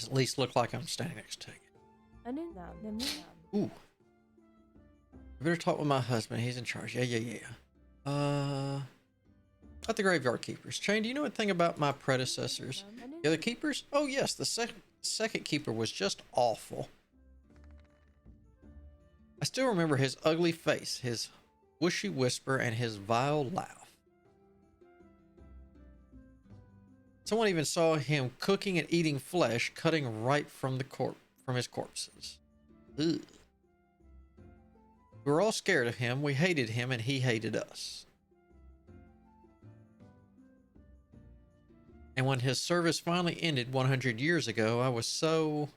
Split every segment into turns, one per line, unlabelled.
At least look like I'm standing next to you. Ooh. I better talk with my husband. He's in charge. Yeah. Not the graveyard keepers. Chain, do you know anything about my predecessors? The other keepers? Oh yes, the second keeper was just awful. I still remember his ugly face, his whooshy whisper, and his vile laugh. Someone even saw him cooking and eating flesh, cutting right from his corpses. Ugh. We were all scared of him. We hated him, and he hated us. And when his service finally ended 100 years ago, I was so...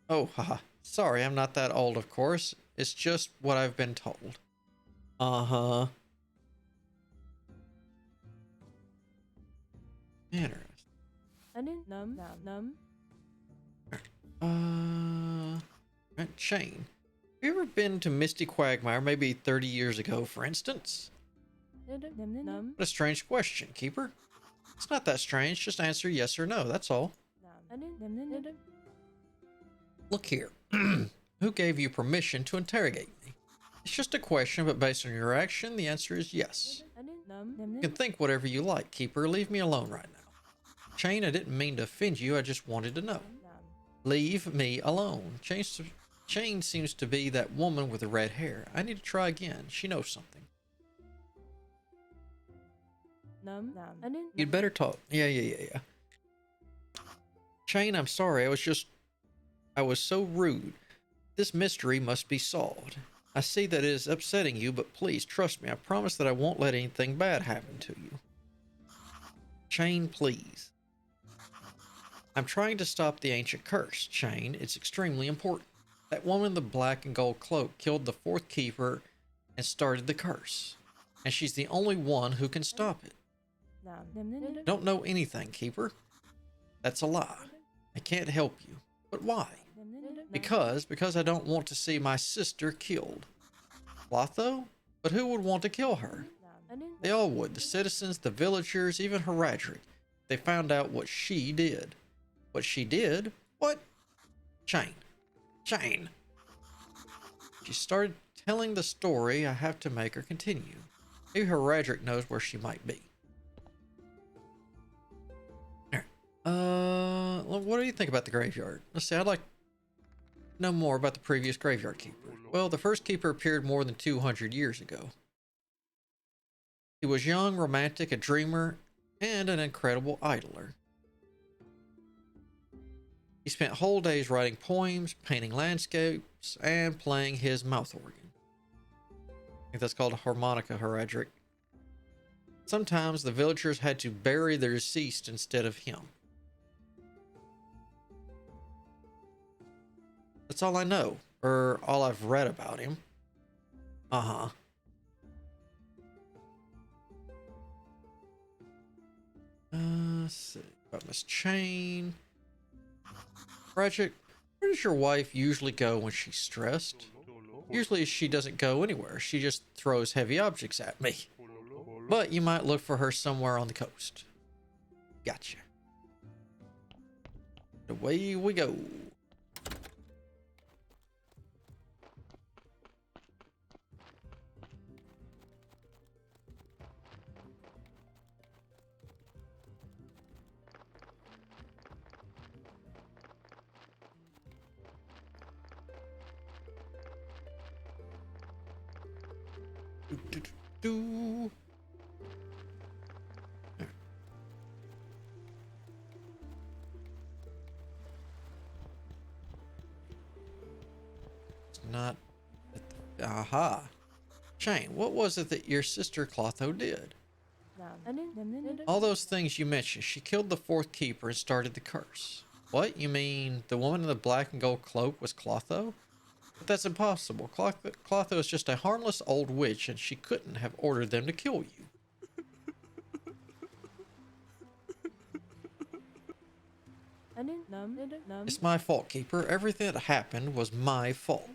Oh, haha. Sorry, I'm not that old, of course. It's just what I've been told. Uh-huh. Interesting. Shane, have you ever been to Misty Quagmire maybe 30 years ago, for instance? What a strange question, Keeper. It's not that strange, just answer yes or no, that's all. Look here. Who gave you permission to interrogate me? It's just a question, but based on your action, the answer is yes. You can think whatever you like, Keeper. Leave me alone right now. Chain, I didn't mean to offend you, I just wanted to know. Leave me alone. Chain seems to be that woman with the red hair. I need to try again. She knows something. You'd better talk. Yeah. Chain, I'm sorry. I was so rude. This mystery must be solved. I see that it is upsetting you, but please trust me. I promise that I won't let anything bad happen to you. Chain, please. I'm trying to stop the ancient curse, Chain. It's extremely important. That woman in the black and gold cloak killed the fourth keeper and started the curse. And she's the only one who can stop it. Don't know anything, Keeper. That's a lie. I can't help you. But why? Because I don't want to see my sister killed. Clotho? But who would want to kill her? They all would. The citizens, the villagers, even Horadric. They found out what she did. What she did? What? Chain. She started telling the story. I have to make her continue. Maybe Horadric knows where she might be. What do you think about the graveyard? Let's see, I'd like to know more about the previous graveyard keeper. Well, the first keeper appeared more than 200 years ago. He was young, romantic, a dreamer, and an incredible idler. He spent whole days writing poems, painting landscapes, and playing his mouth organ. I think that's called a harmonica, Horadric. Sometimes the villagers had to bury their deceased instead of him. That's all I know, or all I've read about him. Let's see. About Miss Chain. Horadric, where does your wife usually go when she's stressed? Usually she doesn't go anywhere. She just throws heavy objects at me. But you might look for her somewhere on the coast. Gotcha. Away we go. Do. It's not. Aha. Chain, what was it that your sister Clotho did? All those things you mentioned. She killed the fourth keeper and started the curse. What? You mean the woman in the black and gold cloak was Clotho? But that's impossible. Clotho is just a harmless old witch, and she couldn't have ordered them to kill you. It's my fault, Keeper. Everything that happened was my fault.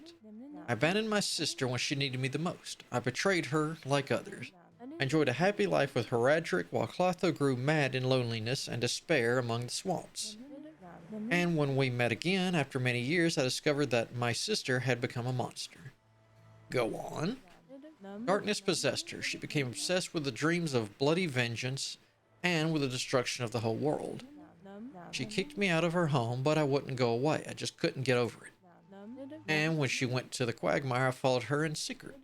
I abandoned my sister when she needed me the most. I betrayed her like others. I enjoyed a happy life with Horadric while Clotho grew mad in loneliness and despair among the swamps. And when we met again after many years, I discovered that my sister had become a monster. Go on. Darkness possessed her. She became obsessed with the dreams of bloody vengeance and with the destruction of the whole world. She kicked me out of her home, but I wouldn't go away. I just couldn't get over it. And when she went to the quagmire, I followed her in secret.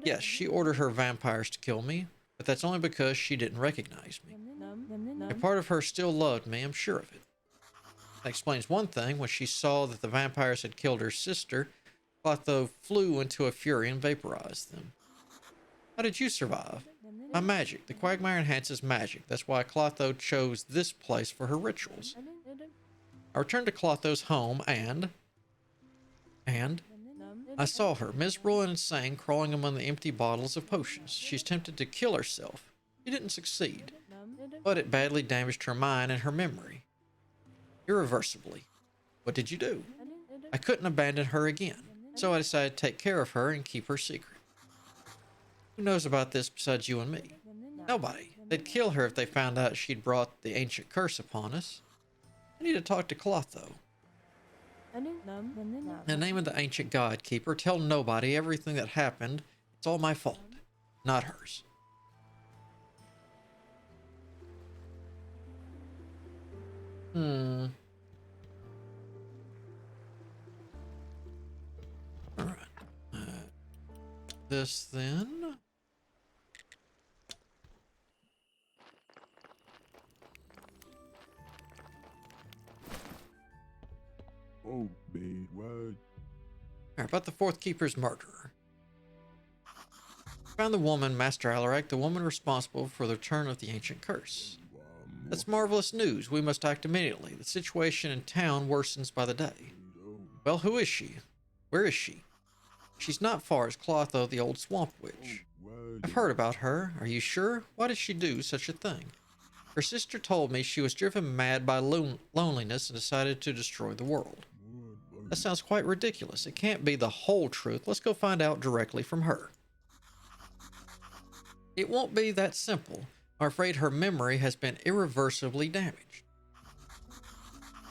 Yes, she ordered her vampires to kill me, but that's only because she didn't recognize me. A part of her still loved me, I'm sure of it. That explains one thing. When she saw that the vampires had killed her sister, Clotho flew into a fury and vaporized them. How did you survive? My magic. The quagmire enhances magic. That's why Clotho chose this place for her rituals. I returned to Clotho's home and I saw her, miserable and insane, crawling among the empty bottles of potions. She's tempted to kill herself. She didn't succeed, but it badly damaged her mind and her memory. Irreversibly. What did you do? I couldn't abandon her again, so I decided to take care of her and keep her secret. Who knows about this besides you and me? Nobody. They'd kill her if they found out she'd brought the ancient curse upon us. I need to talk to Clotho. In the name of the ancient god keeper, tell nobody everything that happened. It's all my fault, not hers. Alright. This then.
Oh, babe, what?
Alright, about the fourth keeper's murderer. Found the woman, Master Alarak, the woman responsible for the return of the ancient curse. That's marvelous news. We must act immediately. The situation in town worsens by the day. Well, who is she? Where is she? She's not far as Clotho, the old swamp witch. I've heard about her. Are you sure? Why did she do such a thing? Her sister told me she was driven mad by loneliness and decided to destroy the world. That sounds quite ridiculous. It can't be the whole truth. Let's go find out directly from her. It won't be that simple. I'm afraid her memory has been irreversibly damaged.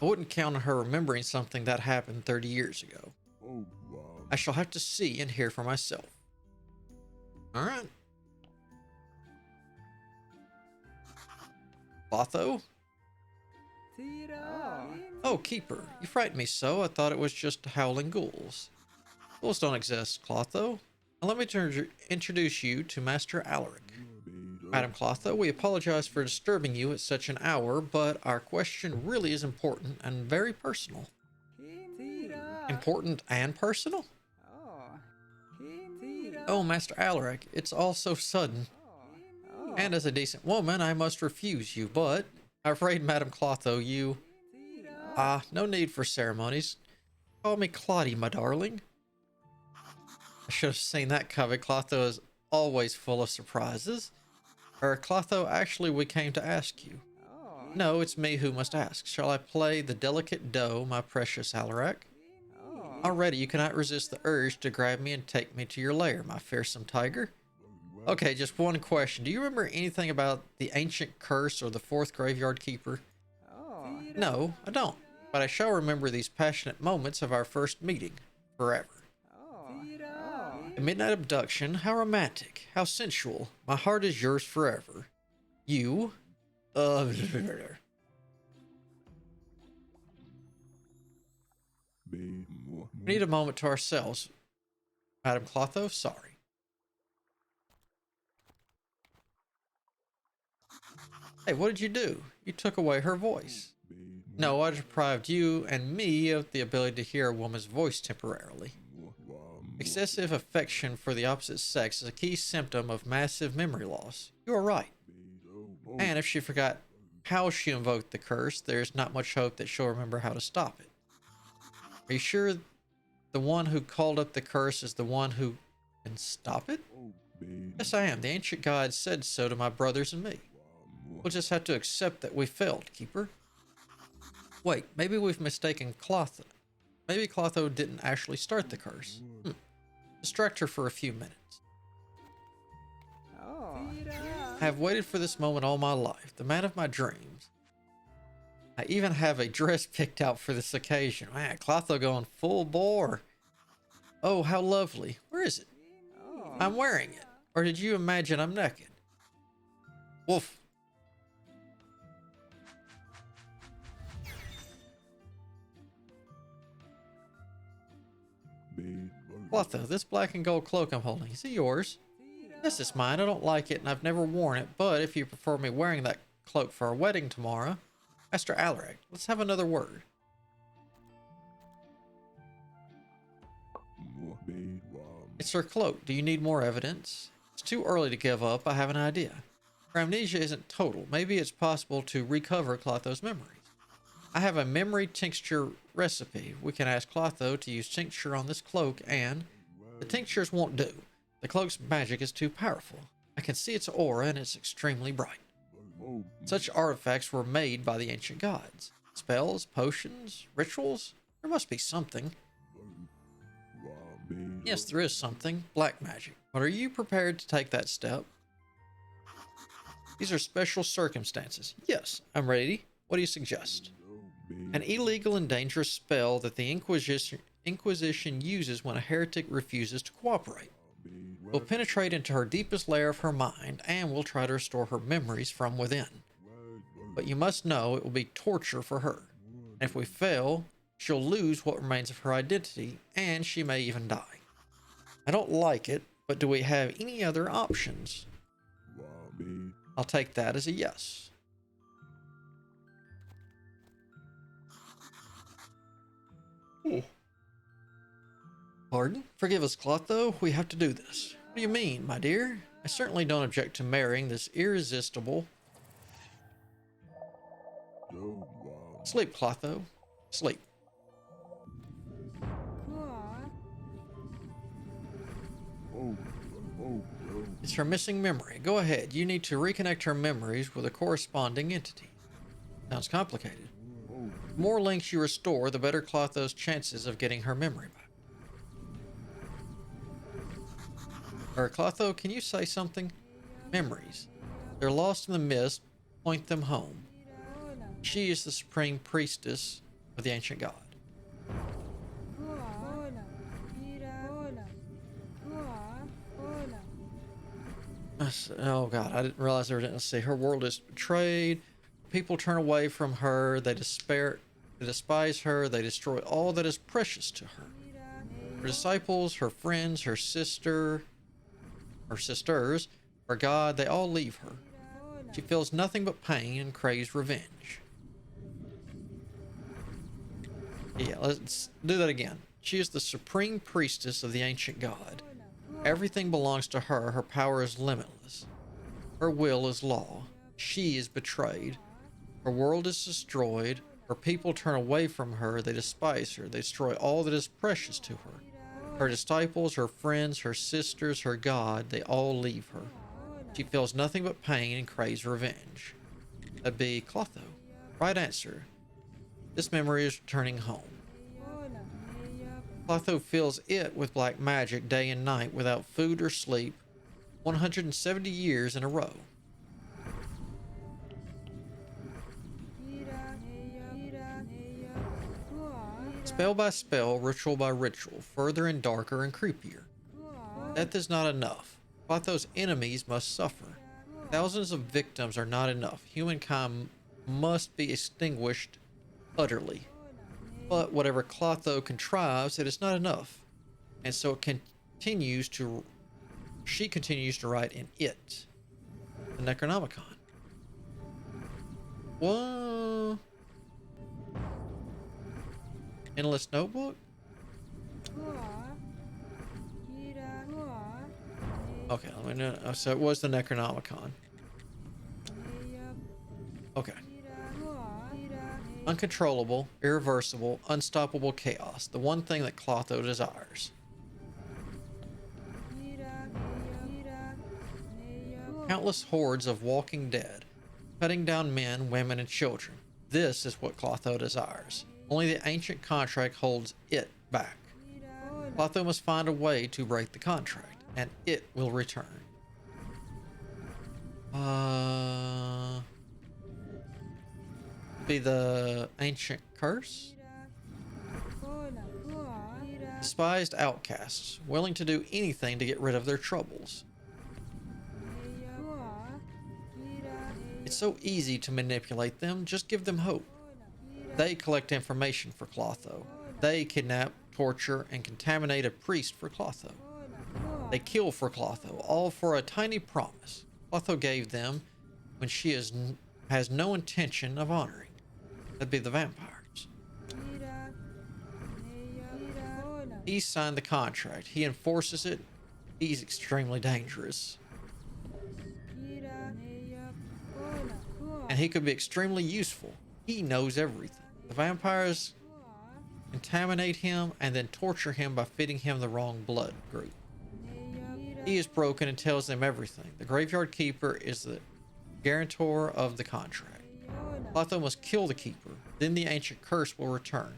I wouldn't count on her remembering something that happened 30 years ago. I shall have to see and hear for myself. Alright. Clotho? Oh, Keeper. You frightened me so. I thought it was just howling ghouls. Ghouls don't exist, Clotho. Now let me introduce you to Master Alarak. Madam Clotho, we apologize for disturbing you at such an hour, but our question really is important and very personal. Important and personal? Oh, Master Alarak, it's all so sudden. And as a decent woman, I must refuse you, but I'm afraid, Madam Clotho, you... no need for ceremonies. Call me Claudie, my darling. I should have seen that coming. Clotho is always full of surprises. Clotho, actually, we came to ask you. No, it's me who must ask. Shall I play the delicate doe, my precious Alarak? Already, you cannot resist the urge to grab me and take me to your lair, my fearsome tiger. Okay, just one question. Do you remember anything about the ancient curse or the fourth graveyard keeper? No, I don't. But I shall remember these passionate moments of our first meeting forever. A midnight abduction, how romantic, how sensual. My heart is yours forever. You, we need a moment to ourselves. Madam Clotho, sorry. Hey, what did you do? You took away her voice. No, I deprived you and me of the ability to hear a woman's voice temporarily. Excessive affection for the opposite sex is a key symptom of massive memory loss. You are right. And if she forgot how she invoked the curse, there's not much hope that she'll remember how to stop it. Are you sure the one who called up the curse is the one who can stop it? Yes, I am. The ancient god said so to my brothers and me. We'll just have to accept that we failed, Keeper. Wait, maybe we've mistaken Clotho. Maybe Clotho didn't actually start the curse. Distract her for a few minutes. I have waited for this moment all my life, the man of my dreams. I even have a dress picked out for this occasion. Man, Clotho going full bore. Oh, how lovely. Where is it? I'm wearing it. Or did you imagine I'm naked? Woof.
Bed
Clotho, this black and gold cloak I'm holding, is it yours? Yes, it's mine. I don't like it and I've never worn it, but if you prefer me wearing that cloak for our wedding tomorrow, Master Alaric, let's have another word.
bed
It's her cloak. Do you need more evidence? It's too early to give up. I have an idea. Her amnesia isn't total. Maybe it's possible to recover Clotho's memories. I have a memory tincture recipe. We can ask Clotho to use tincture on this cloak, and the tinctures won't do. The cloak's magic is too powerful. I can see its aura, and it's extremely bright. Such artifacts were made by the ancient gods. Spells, potions, rituals? There must be something. Yes, there is something. Black magic. But are you prepared to take that step? These are special circumstances. Yes, I'm ready. What do you suggest? An illegal and dangerous spell that the Inquisition uses when a heretic refuses to cooperate. We'll penetrate into her deepest layer of her mind, and we'll try to restore her memories from within. But you must know it will be torture for her. And if we fail, she'll lose what remains of her identity, and she may even die. I don't like it, but do we have any other options? I'll take that as a yes. Pardon? Forgive us, Clotho. We have to do this. What do you mean, my dear? I certainly don't object to marrying this irresistible... Sleep, Clotho. Sleep. It's her missing memory. Go ahead. You need to reconnect her memories with a corresponding entity. Sounds complicated. The more links you restore, the better Clotho's chances of getting her memory back. Clotho, can you say something? Memories. They're lost in the mist. Point them home. She is the supreme priestess of the ancient god. Oh god, I didn't realize there didn't see. Her world is betrayed. People turn away from her. They despise her. They destroy all that is precious to her. Her disciples, her friends, her sisters, her God, they all leave her. She feels nothing but pain and craves revenge. Yeah, let's do that again. She is the supreme priestess of the ancient god. Everything belongs to her. Her power is limitless. Her will is law. She is betrayed. Her world is destroyed. Her people turn away from her. They despise her. They destroy all that is precious to her. Her disciples, her friends, her sisters, her God, they all leave her. She feels nothing but pain and craves revenge. That'd be Clotho. Right answer. This memory is returning home. Clotho feels it with black magic day and night without food or sleep, 170 years in a row. Spell by spell, ritual by ritual, further and darker and creepier. Death is not enough. Clotho's enemies must suffer. Thousands of victims are not enough. Humankind must be extinguished utterly. But whatever Clotho contrives, it is not enough. And so she continues to write in it, the Necronomicon. What? Endless Notebook? Okay, let me know. So it was the Necronomicon. Okay. Uncontrollable, irreversible, unstoppable chaos. The one thing that Clotho desires. Countless hordes of walking dead, cutting down men, women, and children. This is what Clotho desires. Only the ancient contract holds it back. Clotho must find a way to break the contract, and it will return. Be the ancient curse. Despised outcasts, willing to do anything to get rid of their troubles. It's so easy to manipulate them, just give them hope. They collect information for Clotho. They kidnap, torture, and contaminate a priest for Clotho. They kill for Clotho, all for a tiny promise Clotho gave them when she has no intention of honoring. That'd be the vampires. He signed the contract. He enforces it. He's extremely dangerous. And he could be extremely useful. He knows everything. The vampires contaminate him and then torture him by feeding him the wrong blood group. He is broken and tells them everything. The Graveyard Keeper is the guarantor of the contract. Clotho must kill the keeper, then the ancient curse will return.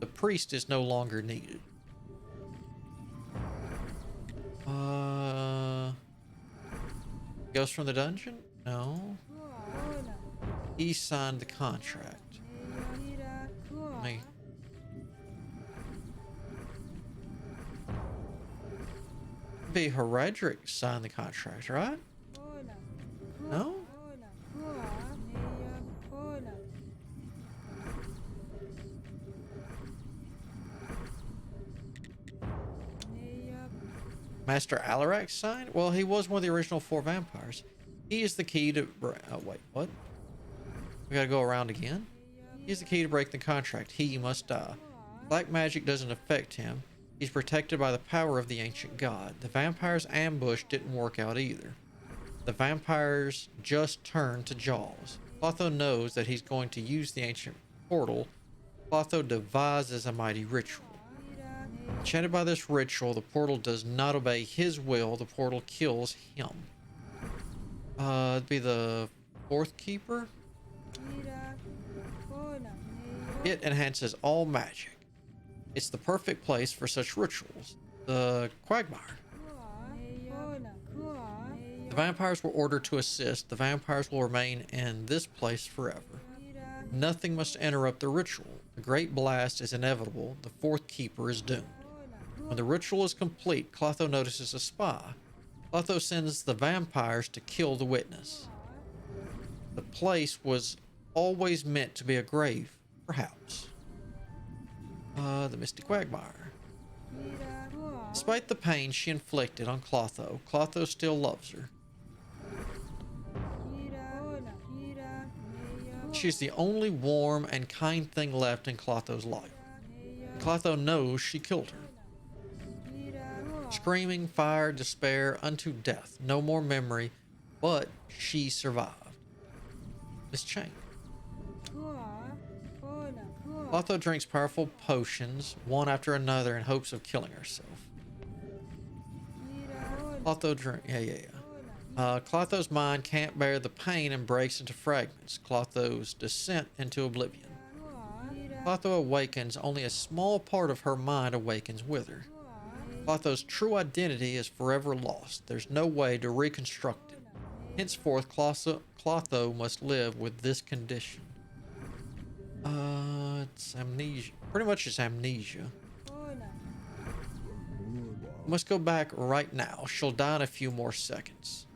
The priest is no longer needed. Ghost from the dungeon? No. He signed the contract. Me. Be Heredric signed the contract, right? No? Master Alarak signed? Well, he was one of the original 4 vampires. He is the key to... wait, what? We gotta go around again? He's the key to break the contract. He must die. Black magic doesn't affect him. He's protected by the power of the ancient god. The vampire's ambush didn't work out either. The vampires just turned to Jaws. Clotho knows that he's going to use the ancient portal. Clotho devises a mighty ritual. Enchanted by this ritual, the portal does not obey his will. The portal kills him. It'd be the 4th keeper. It enhances all magic. It's the perfect place for such rituals. The Quagmire. The vampires were ordered to assist. The vampires will remain in this place forever. Nothing must interrupt the ritual. The great blast is inevitable. The 4th keeper is doomed. When the ritual is complete, Clotho notices a spy. Clotho sends the vampires to kill the witness. The place was always meant to be a grave, perhaps. The Misty Quagmire. Despite the pain she inflicted on Clotho, Clotho still loves her. She's the only warm and kind thing left in Clotho's life. Clotho knows she killed her. Screaming, fire, despair, unto death. No more memory, but she survived. Miss Chang. Clotho drinks powerful potions, one after another, in hopes of killing herself. Clotho's mind can't bear the pain and breaks into fragments. Clotho's descent into oblivion. Clotho awakens, only a small part of her mind awakens with her. Clotho's true identity is forever lost. There's no way to reconstruct it. Henceforth, Clotho must live with this condition. It's amnesia. Pretty much it's amnesia. Must go back right now. She'll die in a few more seconds.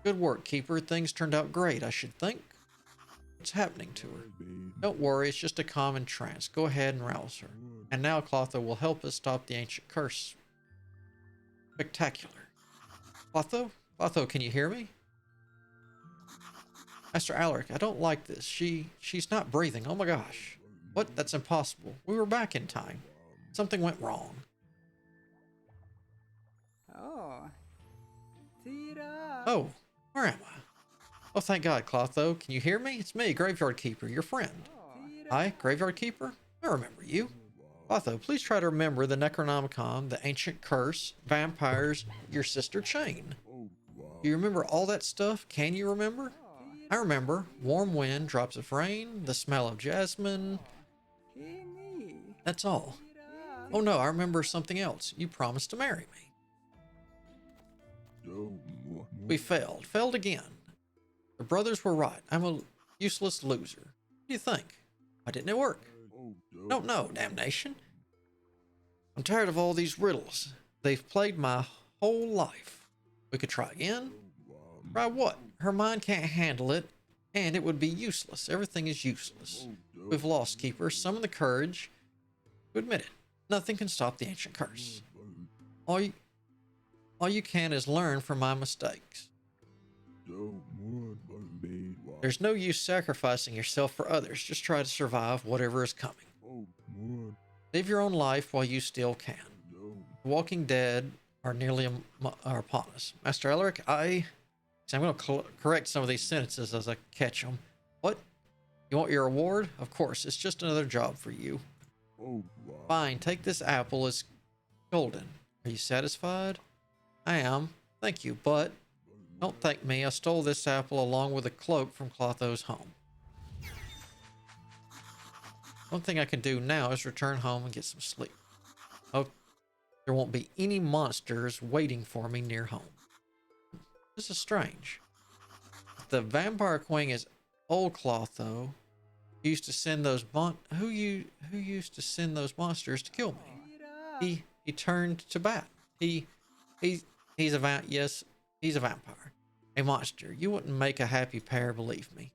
Good work, Keeper. Things turned out great, I should think. What's happening to her? Don't worry, it's just a common trance. Go ahead and rouse her. And now Clotho will help us stop the ancient curse. Spectacular. Clotho? Clotho, can you hear me? Master Alaric, I don't like this. She's not breathing. Oh my gosh. What? That's impossible. We were back in time. Something went wrong. Oh, where am I? Oh, thank God, Clotho. Can you hear me? It's me, Graveyard Keeper, your friend. Hi, Graveyard Keeper? I remember you. Clotho, please try to remember the Necronomicon, the ancient curse, vampires, your sister Chain. Do you remember all that stuff? Can you remember? I remember. Warm wind, drops of rain, the smell of jasmine. That's all. Oh no, I remember something else. You promised to marry me. We failed again. The brothers were right. I'm a useless loser. What do you think? Why didn't it work? Don't know, damnation. I'm tired of all these riddles. They've plagued my whole life. We could try again. Try what? Her mind can't handle it, and it would be useless. Everything is useless. We've lost, Keeper. Summon the courage to admit it. Nothing can stop the ancient curse. All you can is learn from my mistakes. There's no use sacrificing yourself for others. Just try to survive whatever is coming. Live your own life while you still can. The Walking Dead are nearly are upon us. Master Elric, I'm going to correct some of these sentences as I catch them. What? You want your reward? Of course, it's just another job for you. Fine, take this apple as golden. Are you satisfied? I am. Thank you, but don't thank me. I stole this apple along with a cloak from Clotho's home. One thing I can do now is return home and get some sleep. Oh, there won't be any monsters waiting for me near home. This is strange. The vampire queen is old Clotho. Used to send those who used to send those monsters to kill me. He turned to bat. He's a vampire. A monster. You wouldn't make a happy pair, believe me.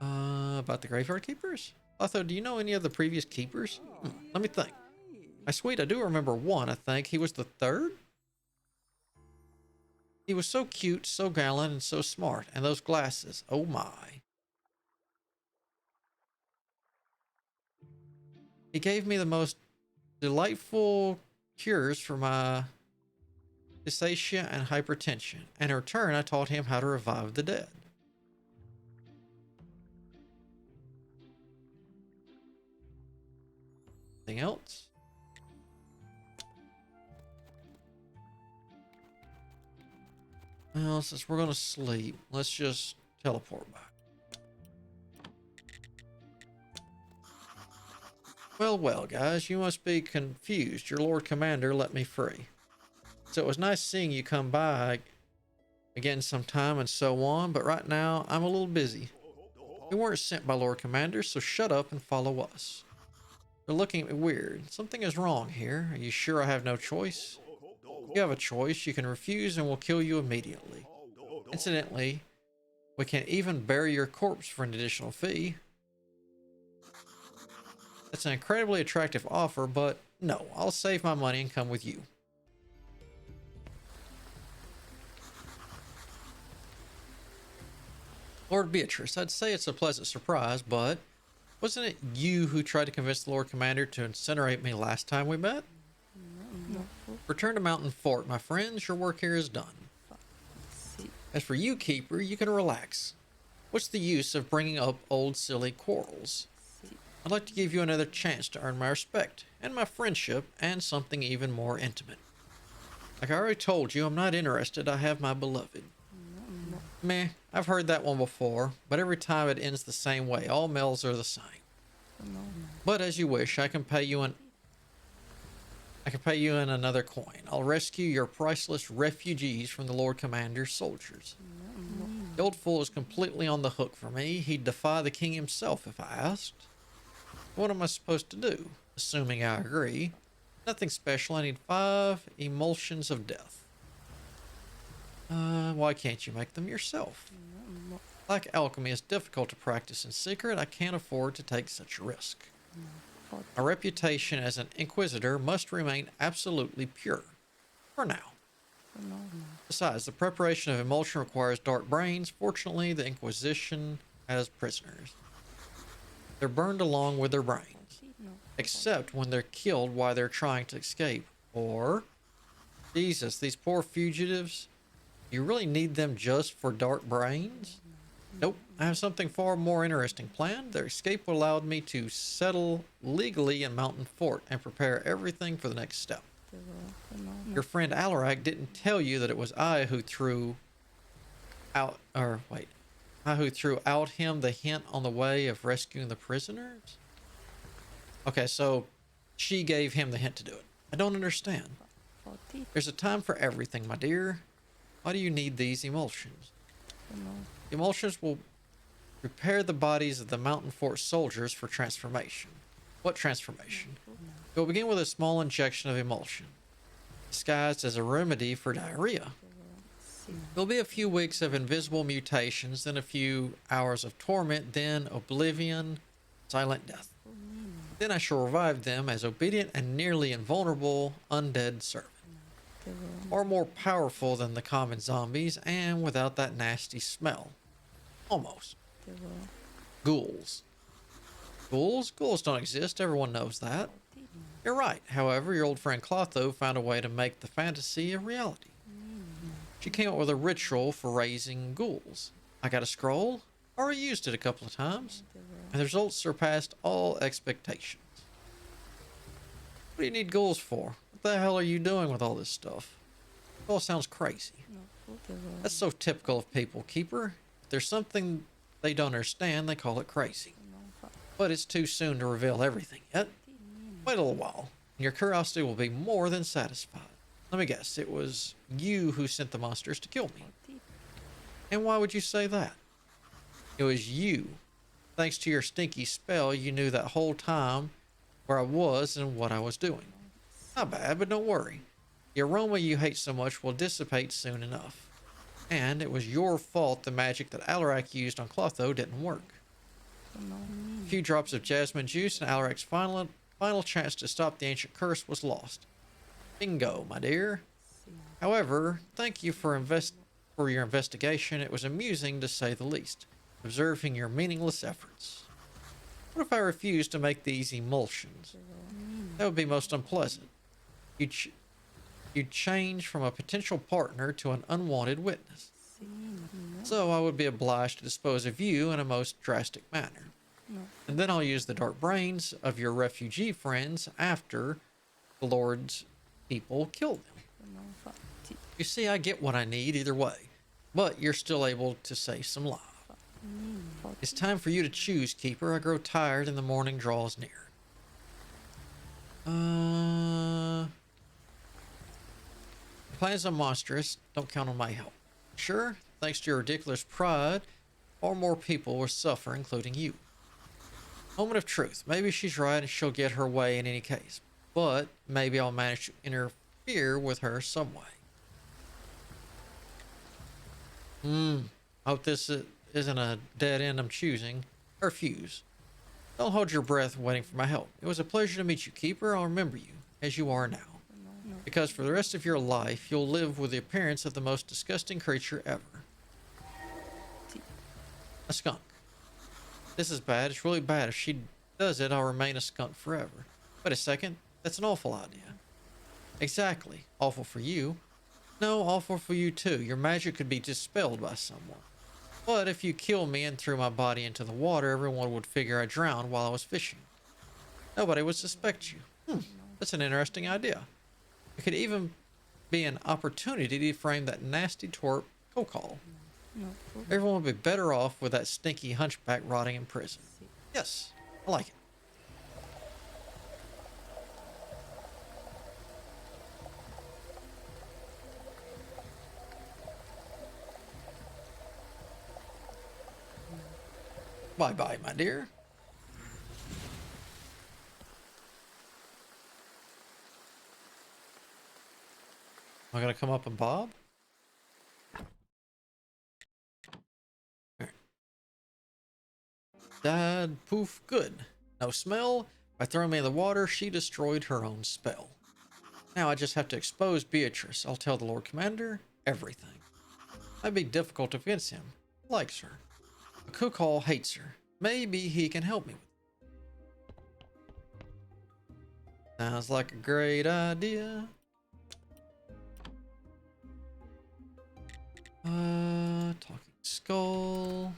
About the graveyard keepers? Clotho, do you know any of the previous keepers? Let me think. My sweet, I do remember one, I think. He was the third? He was so cute, so gallant, and so smart. And those glasses, oh my. He gave me the most delightful cures for my dysphagia and hypertension. And in return, I taught him how to revive the dead. Anything else? Well, since we're going to sleep, let's just teleport back. Well, guys, you must be confused. Your Lord Commander let me free. So it was nice seeing you come by again sometime and so on, but right now I'm a little busy. We weren't sent by Lord Commander, so shut up and follow us. They're looking at me weird. Something is wrong here. Are you sure I have no choice? If you have a choice, you can refuse and we'll kill you immediately. Incidentally, we can even bury your corpse for an additional fee. That's an incredibly attractive offer, but no, I'll save my money and come with you. Lord Beatrice, I'd say it's a pleasant surprise, but wasn't it you who tried to convince the Lord Commander to incinerate me last time we met?
No.
Return to Mountain Fort, my friends. Your work here is done. As for you, Keeper, you can relax. What's the use of bringing up old silly quarrels? I'd like to give you another chance to earn my respect and my friendship and something even more intimate. Like I already told you, I'm not interested. I have my beloved. Meh, I've heard that one before, but every time it ends the same way. All males are the same. But as you wish, I can pay you in another coin. I'll rescue your priceless refugees from the Lord Commander's soldiers. The old fool is completely on the hook for me. He'd defy the king himself if I asked. What am I supposed to do? Assuming I agree. Nothing special. I need 5 emulsions of death. Why can't you make them yourself? Like alchemy is difficult to practice in secret, I can't afford to take such a risk. My reputation as an inquisitor must remain absolutely pure. For now. Besides, the preparation of emulsion requires dark brains. Fortunately, the Inquisition has prisoners. They're burned along with their brains. Except when they're killed while they're trying to escape. Or, Jesus, these poor fugitives. You really need them just for dark brains? Nope, I have something far more interesting planned. Their escape will allow me to settle legally in Mountain Fort and prepare everything for the next step. Your friend Alarak didn't tell you that it was I who threw out him the hint on the way of rescuing the prisoners? Okay, so she gave him the hint to do it. I don't understand. There's a time for everything, my dear. Why do you need these emulsions? The emulsions will prepare the bodies of the Mountain Fort soldiers for transformation. What transformation? It will begin with a small injection of emulsion, disguised as a remedy for diarrhea. There'll be a few weeks of invisible mutations, then a few hours of torment, then oblivion, silent death. Then I shall revive them as obedient and nearly invulnerable undead servants. Or more powerful than the common zombies, and without that nasty smell. Almost. Ghouls. Ghouls? Ghouls don't exist, everyone knows that. You're right, however, your old friend Clotho found a way to make the fantasy a reality. She came up with a ritual for raising ghouls. I got a scroll, already used it a couple of times, and the results surpassed all expectations. What do you need ghouls for? What the hell are you doing with all this stuff? It all sounds crazy. That's so typical of people, Keeper. If there's something they don't understand, they call it crazy. But it's too soon to reveal everything yet. Wait a little while, and your curiosity will be more than satisfied. Let me guess, it was you who sent the monsters to kill me. And why would you say that? It was you. Thanks to your stinky spell, you knew that whole time where I was and what I was doing. Not bad, but don't worry. The aroma you hate so much will dissipate soon enough. And it was your fault the magic that Alarak used on Clotho didn't work. A few drops of jasmine juice and Alarak's final chance to stop the ancient curse was lost. Bingo, my dear. However, thank you for your investigation. It was amusing to say the least, observing your meaningless efforts. What if I refused to make these emulsions? That would be most unpleasant. You'd change from a potential partner to an unwanted witness. So I would be obliged to dispose of you in a most drastic manner. And then I'll use the dark brains of your refugee friends after the Lord's people kill them. You see, I get what I need either way, but you're still able to save some lives. It's time for you to choose, Keeper. I grow tired and the morning draws near. Plans are monstrous. Don't count on my help. Sure, thanks to your ridiculous pride, far more people will suffer, including you. Moment of truth. Maybe she's right and she'll get her way in any case. But maybe I'll manage to interfere with her some way. Hope this isn't a dead end I'm choosing. I refuse. Don't hold your breath waiting for my help. It was a pleasure to meet you, Keeper. I'll remember you, as you are now. Because for the rest of your life, you'll live with the appearance of the most disgusting creature ever. A skunk. This is bad. It's really bad. If she does it, I'll remain a skunk forever. Wait a second. That's an awful idea. Exactly. Awful for you. No, awful for you too. Your magic could be dispelled by someone. But if you kill me and threw my body into the water, everyone would figure I drowned while I was fishing. Nobody would suspect you. That's an interesting idea. It could even be an opportunity to frame that nasty twerp Kokol. Everyone would be better off with that stinky hunchback rotting in prison. Yes, I like it. Bye-bye, my dear. Am I gonna come up and bob? Died. Poof. Good. No smell. By throwing me in the water, she destroyed her own spell. Now I just have to expose Beatrice. I'll tell the Lord Commander everything. Might be difficult to convince him. He likes her. The Kokol hates her. Maybe he can help me with it. Sounds like a great idea. Talking skull.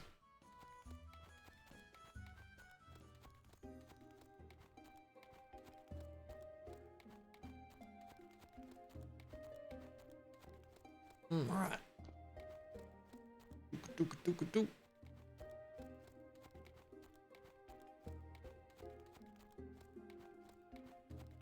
All right. Dook, dook, dook, dook.